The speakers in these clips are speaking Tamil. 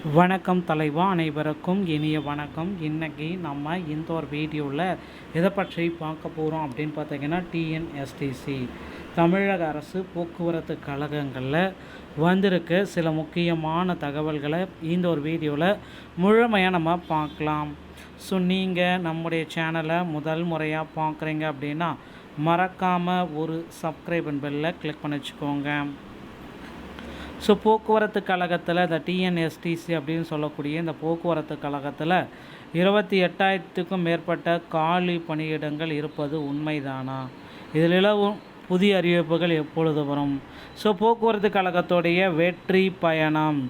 வணக்கம் தலைவா, அனைவருக்கும் இனிய வணக்கம். இன்றைக்கி நம்ம இந்த ஒரு வீடியோவில் எதை பற்றி பார்க்க போகிறோம் அப்படின்னு பார்த்தீங்கன்னா, டிஎன்எஸ்டிசி தமிழக அரசு போக்குவரத்து கழகங்களில் வந்திருக்க சில முக்கியமான தகவல்களை இந்த ஒரு வீடியோவில் முழுமையாக நம்ம பார்க்கலாம். ஸோ நீங்கள் நம்முடைய சேனலை முதல் முறையாக பார்க்குறீங்க அப்படின்னா மறக்காமல் ஒரு சப்ஸ்கிரைப் பெல்லை கிளிக் பண்ணி வச்சுக்கோங்க. ஸோ போக்குவரத்து கழகத்தில் இந்த டிஎன்எஸ்டிசி அப்படின்னு சொல்லக்கூடிய இந்த போக்குவரத்து கழகத்தில் 28,000க்கும் மேற்பட்ட காலி பணியிடங்கள் இருப்பது உண்மைதானா? இதில் நிலவும் புதிய அறிவிப்புகள் எப்பொழுது வரும்? ஸோ போக்குவரத்து கழகத்துடைய வெற்றி பயணம்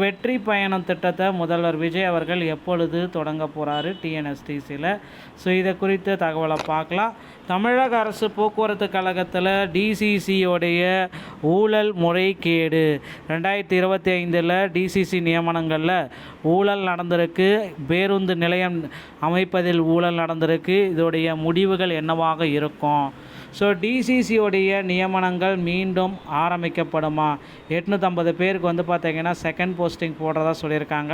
வெற்றி பயணம் திட்டத்தை முதல்வர் விஜய் அவர்கள் எப்பொழுது தொடங்க போகிறாரு டிஎன்எஸ்டிசியில்? இதை குறித்த தகவலை பார்க்கலாம். தமிழக அரசு போக்குவரத்து கழகத்தில் டிசிசியோடைய ஊழல் முறைகேடு 2025 டிசிசி நியமனங்களில் ஊழல் நடந்திருக்கு. பேருந்து நிலையம் அமைப்பதில் ஊழல் நடந்திருக்கு. இதோடைய முடிவுகள் என்னவாக இருக்கும்? டிசிசியோடைய நியமனங்கள் மீண்டும் ஆரம்பிக்கப்படுமா? 850 பேருக்கு பார்த்திங்கன்னா செகண்ட் போஸ்டிங் போடுறதா சொல்லியிருக்காங்க.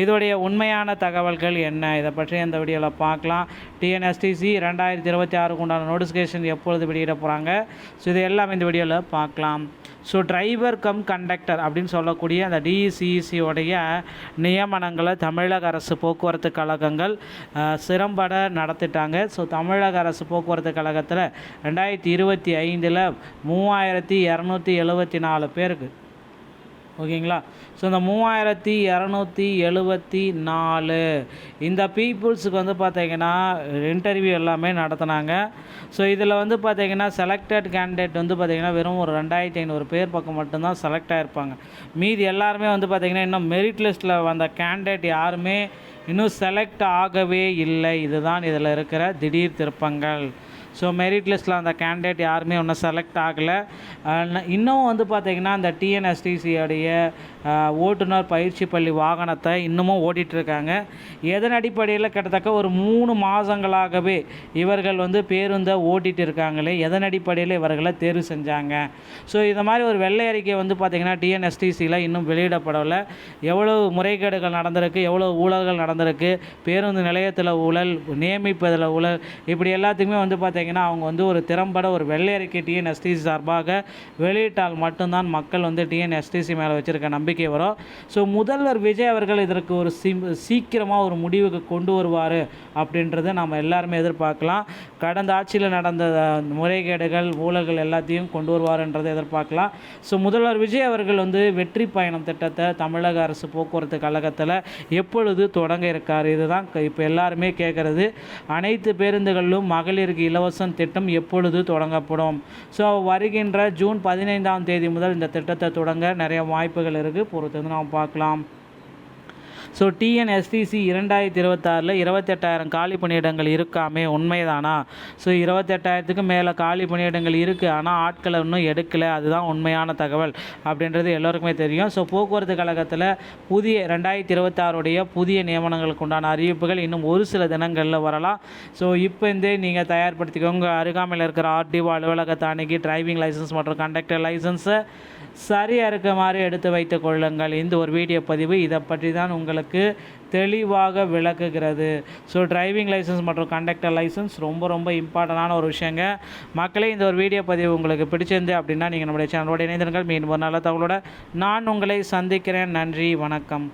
இதோடைய உண்மையான தகவல்கள் என்ன? இதை பற்றி இந்த வீடியோவில் பார்க்கலாம். டிஎன்எஸ்டிசி 2026 உண்டான நோட்டிஃபிகேஷன் எப்பொழுது வெளியிட போகிறாங்க? இது எல்லாம் இந்த வீடியோவில் பார்க்கலாம். டிரைவர் கம் கண்டக்டர் அப்படின்னு சொல்லக்கூடிய அந்த டிசிசியோடைய நியமனங்களை தமிழக அரசு போக்குவரத்து கழகங்கள் சிறம்பட நடத்திட்டாங்க. தமிழக அரசு போக்குவரத்து கழகத்தில் 2025 3274 பேருக்கு, ஓகேங்களா? இந்த 3274 இந்த பீப்புள்ஸுக்கு பார்த்திங்கன்னா இன்டர்வியூ எல்லாமே நடத்தினாங்க. இதில் பார்த்திங்கன்னா செலக்டட் கேண்டிடேட் பார்த்திங்கன்னா வெறும் ஒரு 2500 பேர் பக்கம் மட்டும்தான் செலக்ட் ஆகிருப்பாங்க. மீதி எல்லாருமே பார்த்திங்கன்னா இன்னும் மெரிட் லிஸ்ட்டில் வந்த கேண்டிடேட் யாருமே இன்னும் செலக்ட் ஆகவே இல்லை. இதுதான் இதில் இருக்கிற திடீர் திருப்பங்கள். மெரிட் லிஸ்ட்டில் அந்த கேண்டிடேட் யாருமே இன்னும் செலக்ட் ஆகலை. இன்னும் பார்த்திங்கன்னா அந்த டிஎன்எஸ்டிசியோடைய ஓட்டுநர் பயிற்சி பள்ளி வாகனத்தை இன்னமும் ஓட்டிகிட்ருக்காங்க. எதன் அடிப்படையில் கிட்டத்தட்ட ஒரு 3 மாதங்களாகவே இவர்கள் பேருந்தை ஓட்டிகிட்டு இருக்காங்களே, எதன் அடிப்படையில் இவர்களை தேர்வு செஞ்சாங்க? இந்த மாதிரி ஒரு வெள்ளை அறிக்கை பார்த்திங்கன்னா டிஎன்எஸ்டிசியில் இன்னும் வெளியிடப்படவில்லை. எவ்வளவு முறைகேடுகள் நடந்திருக்கு, எவ்வளோ ஊழல்கள் நடந்திருக்கு, பேருந்து நிலையத்தில் ஊழல், நியமிப்பதில் ஊழல், இப்படி எல்லாத்துக்குமே பார்த்திங்கன்னா அவங்க ஒரு திறம்பட ஒரு வெள்ளை அறிக்கை டிஎன்எஸ்டிசி சார்பாக வெளியிட்டால் மட்டும்தான் மக்கள் டிஎன்எஸ்டிசி மேலே வச்சுருக்க நம்பிக்கை வரும். முதல்வர் விஜய் அவர்கள் இதற்கு ஒரு சீக்கிரமாக ஒரு முடிவுக்கு கொண்டு வருவார் அப்படின்றத நம்ம எல்லாருமே எதிர்பார்க்கலாம். கடந்த ஆட்சியில் நடந்த முறைகேடுகள், ஊழல்கள் எல்லாத்தையும் கொண்டு வருவார்ன்றதை எதிர்பார்க்கலாம். முதல்வர் விஜய் அவர்கள் வெற்றி பயணம் திட்டத்தை தமிழக அரசு போக்குவரத்து கழகத்தில் எப்பொழுது தொடங்க இருக்கார்? இதுதான் இப்போ எல்லாருமே கேட்குறது. அனைத்து பேருந்துகளிலும் மகளிருக்கு இலவச திட்டம் எப்பொழுது தொடங்கப்படும்? வருகின்ற ஜூன் 15ஆம் தேதி முதல் இந்த திட்டத்தை தொடங்க நிறைய வாய்ப்புகள் இருக்குது. பொறுத்து நாம் பார்க்கலாம். டிஎன்எஸ்டிசி 2026 28,000 காலி பணியிடங்கள் இருக்காமே, உண்மைதானா? 28,000க்கும் மேலே காலி பணியிடங்கள் இருக்குது. ஆனால் ஆட்களை இன்னும் எடுக்கலை. அதுதான் உண்மையான தகவல் அப்படின்றது எல்லோருக்குமே தெரியும். போக்குவரத்து கழகத்தில் புதிய 2026 புதிய நியமனங்களுக்கு உண்டான அறிவிப்புகள் இன்னும் ஒரு சில தினங்களில் வரலாம். இப்போ நீங்கள் தயார்படுத்திக்கோங்க. அருகாமையில் இருக்கிற ஆர்டிஓ அலுவலகத்தை அணுகி டிரைவிங் லைசன்ஸ் மற்றும் கண்டக்டர் லைசன்ஸை சரியாக இருக்க மாதிரி எடுத்து வைத்து கொள்ளுங்கள். இந்த ஒரு வீடியோ பதிவு இதை பற்றி தான் உங்களுக்கு தெளிவாக விளக்குகிறது. டிரைவிங் லைசன்ஸ் மற்றும் கண்டக்டர் லைசன்ஸ் ரொம்ப ரொம்ப இம்பார்ட்டண்டான ஒரு விஷயங்க. மக்களே, இந்த ஒரு வீடியோ பதிவு உங்களுக்கு பிடிச்சிருந்து அப்படின்னா நீங்கள் நம்முடைய சேனலோட இணைந்திருங்கள். மீண்டும் ஒரு நல்ல தகவலோட நான் உங்களை சந்திக்கிறேன். நன்றி, வணக்கம்.